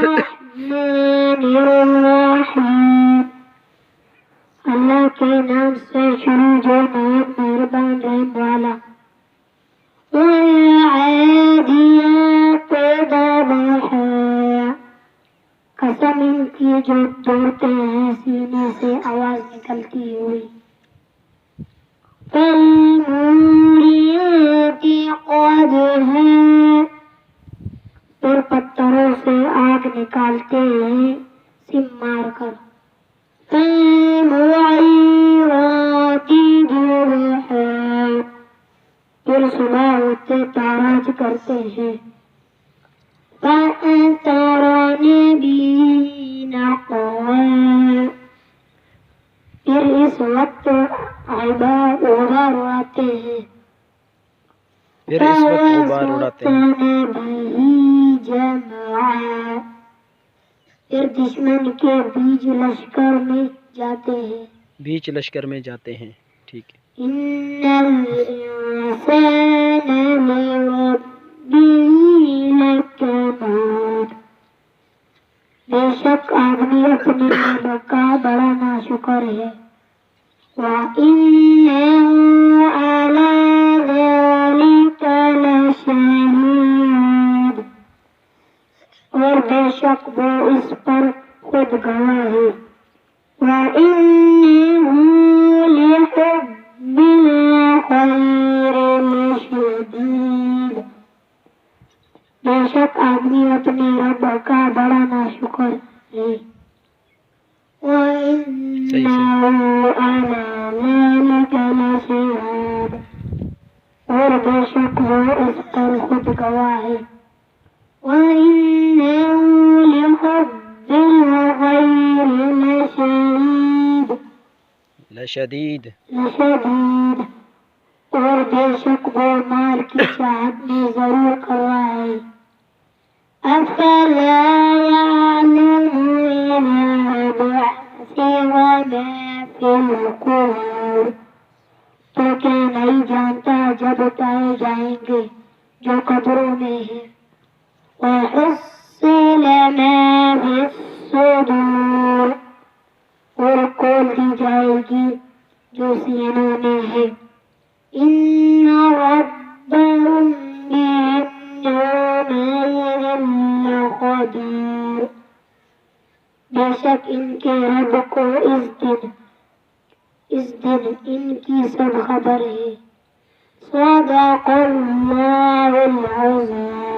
الرحمن الرحیم، اللہ کے نام سے شروع جو نام مہربان رحم والا۔ والعادیات ضبحا، قسم ان کی جو دوڑتے ہیں سینے سے آواز نکلتی ہوئی۔ فالموریات قدحا، اور پتھروں سے آگ نکالتے ہیں سم مار کر۔ فالمغیرات صبحا، پھر صبح ہوتے تاراج کرتے ہیں۔ فأثرن به نقعا، پھر اس وقت غبار اڑاتے ہیں۔ فوسطن به جمعا، پھر دشمن کے بیچ لشکر میں جاتے ہیں۔ بیچ لشکر میں جاتے ہیں، ٹھیک ہے۔ ان الانسان لربه لکنود، بے شک آدمی اپنے رب کا بڑا ناشکر ہے۔ وَإِنَّهُ عَلَى ذَلِكَ لَشَهِيدٌ، اور بے شک وہ اس پر خود گواہ ہے۔ وَإِنَّهُ لِحُبِّ الْخَيْرِ لَشَدِيدٌ، بے شک آدمی اپنے رب کا بڑا ناشکر ہے۔ وَإِنَّهُ عَلَى ذَلِكَ لَشَهِيدٌ، اور بے شک وہ اس پر خود گواہ ہے۔ وَإِنَّهُ لِحُبِّ الْخَيْرِ لشدید، اور بے شک وہ مال کی چاہت میں ضرور کر رہا ہے۔ أَفَلَا يَعْلَمُ إِذَا بُعْثِرَ مَا فِي الْقُبُورِ، تو کیا نہیں جانتا جب اٹھائے جائیں گے جو قبروں میں ہیں۔ وَحُصِّلَ مَا فِي الصُّدُورِ، اور کھول دی جائے گی جو سینوں میں ہے۔ إِنَّ رَبَّهُمْ بِهِمْ يَوْمَئِذٍ لَخَبِيرٌ، بے شک ان کے رب کو اس دن ان کی سب خبر ہے۔ صدق اللہ العظیم۔